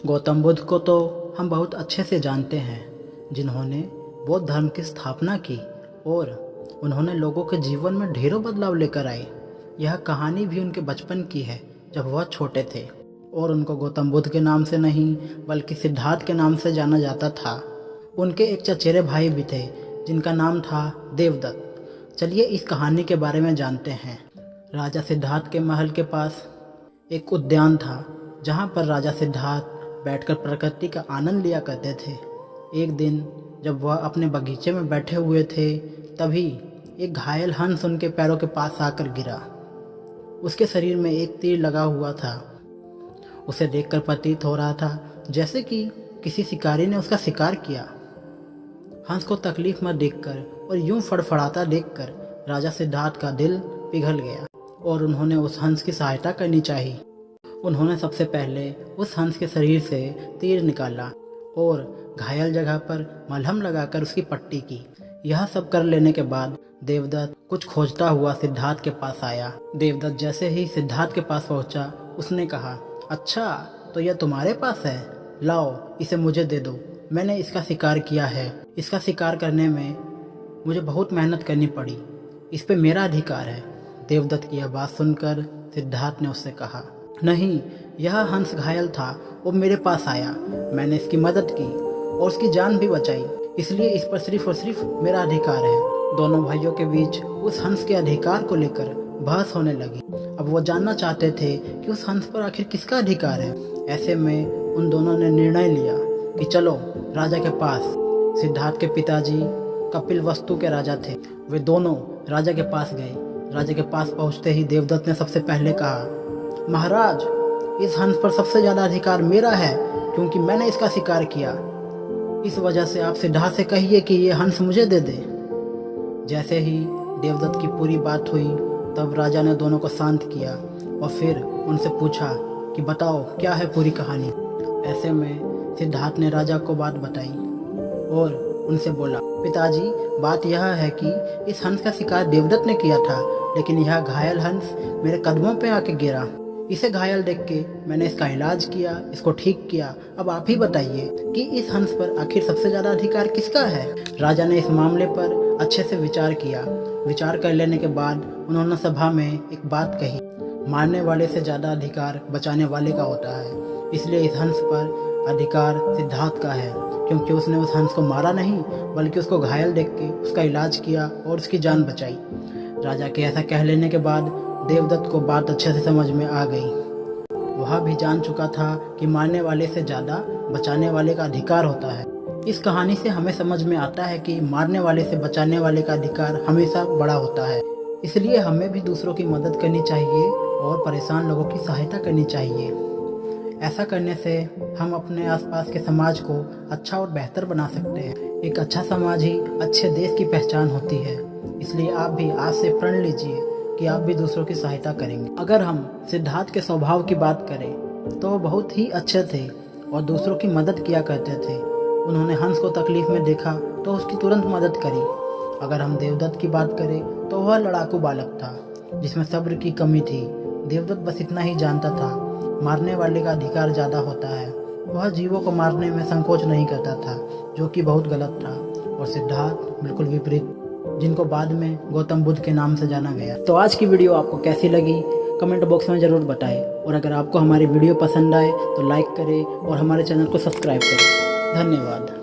गौतम बुद्ध को तो हम बहुत अच्छे से जानते हैं, जिन्होंने बौद्ध धर्म की स्थापना की और उन्होंने लोगों के जीवन में ढेरों बदलाव लेकर आए। यह कहानी भी उनके बचपन की है, जब वह छोटे थे और उनको गौतम बुद्ध के नाम से नहीं बल्कि सिद्धार्थ के नाम से जाना जाता था। उनके एक चचेरे भाई भी थे जिनका नाम था देवदत्त। चलिए इस कहानी के बारे में जानते हैं। राजा सिद्धार्थ के महल के पास एक उद्यान था, जहाँ पर राजा सिद्धार्थ बैठकर प्रकृति का आनंद लिया करते थे। एक दिन जब वह अपने बगीचे में बैठे हुए थे, तभी एक घायल हंस उनके पैरों के पास आकर गिरा। उसके शरीर में एक तीर लगा हुआ था। उसे देखकर प्रतीत हो रहा था जैसे कि किसी शिकारी ने उसका शिकार किया। हंस को तकलीफ में देखकर और यूं फड़फड़ाता देखकर राजा सिद्धार्थ का दिल पिघल गया और उन्होंने उस हंस की सहायता करनी चाहिए। उन्होंने सबसे पहले उस हंस के शरीर से तीर निकाला और घायल जगह पर मलहम लगाकर उसकी पट्टी की। यह सब कर लेने के बाद देवदत्त कुछ खोजता हुआ सिद्धार्थ के पास आया। देवदत्त जैसे ही सिद्धार्थ के पास पहुंचा, उसने कहा, अच्छा तो यह तुम्हारे पास है, लाओ इसे मुझे दे दो। मैंने इसका शिकार किया है। इसका शिकार करने में मुझे बहुत मेहनत करनी पड़ी। इस पे मेरा अधिकार है। देवदत्त की यह बात सुनकर सिद्धार्थ ने उससे कहा, नहीं, यह हंस घायल था, वो मेरे पास आया। मैंने इसकी मदद की और उसकी जान भी बचाई, इसलिए इस पर सिर्फ और सिर्फ मेरा अधिकार है। दोनों भाइयों के बीच उस हंस के अधिकार को लेकर बहस होने लगी। अब वो जानना चाहते थे कि उस हंस पर आखिर किसका अधिकार है। ऐसे में उन दोनों ने निर्णय लिया कि चलो राजा के पास। सिद्धार्थ के पिताजी कपिलवस्तु के राजा थे। वे दोनों राजा के पास गए। राजा के पास पहुंचते ही देवदत्त ने सबसे पहले कहा, महाराज, इस हंस पर सबसे ज्यादा अधिकार मेरा है, क्योंकि मैंने इसका शिकार किया। इस वजह से आप सिद्धार्थ से कहिए कि ये हंस मुझे दे दे। जैसे ही देवदत्त की पूरी बात हुई, तब राजा ने दोनों को शांत किया और फिर उनसे पूछा कि बताओ क्या है पूरी कहानी। ऐसे में सिद्धार्थ ने राजा को बात बताई और उनसे बोला, पिताजी, बात यह है कि इस हंस का शिकार देवदत्त ने किया था, लेकिन यह घायल हंस मेरे कदमों पे आके गिरा। इसे घायल देख के मैंने इसका इलाज किया, इसको ठीक किया। अब आप ही बताइए कि इस हंस पर आखिर सबसे ज्यादा अधिकार किसका है। राजा ने इस मामले पर अच्छे से विचार किया। विचार कर लेने के बाद उन्होंने सभा में एक बात कही, मारने वाले से ज्यादा अधिकार बचाने वाले का होता है। इसलिए इस हंस पर अधिकार सिद्धार्थ का है, क्योंकि उसने उस हंस को मारा नहीं बल्कि उसको घायल देख के उसका इलाज किया और उसकी जान बचाई। राजा के ऐसा कह लेने के बाद देवदत्त को बात अच्छे से समझ में आ गई। वह भी जान चुका था कि मारने वाले से ज्यादा बचाने वाले का अधिकार होता है। इस कहानी से हमें समझ में आता है कि मारने वाले से बचाने वाले का अधिकार हमेशा बड़ा होता है। इसलिए हमें भी दूसरों की मदद करनी चाहिए और परेशान लोगों की सहायता करनी चाहिए। ऐसा करने से हम अपने आसपास के समाज को अच्छा और बेहतर बना सकते हैं। एक अच्छा समाज ही अच्छे देश की पहचान होती है। इसलिए आप भी आज से प्रण लीजिए कि आप भी दूसरों की सहायता करेंगे। अगर हम सिद्धार्थ के स्वभाव की बात करें तो वो बहुत ही अच्छे थे और दूसरों की मदद किया करते थे। उन्होंने हंस को तकलीफ में देखा तो उसकी तुरंत मदद करी। अगर हम देवदत्त की बात करें तो वह लड़ाकू बालक था, जिसमें सब्र की कमी थी। देवदत्त बस इतना ही जानता था, मारने वाले का अधिकार ज़्यादा होता है। वह जीवों को मारने में संकोच नहीं करता था, जो कि बहुत गलत था। और सिद्धार्थ बिल्कुल विपरीत, जिनको बाद में गौतम बुद्ध के नाम से जाना गया। तो आज की वीडियो आपको कैसी लगी कमेंट बॉक्स में ज़रूर बताएं, और अगर आपको हमारी वीडियो पसंद आए तो लाइक करें और हमारे चैनल को सब्सक्राइब करें। धन्यवाद।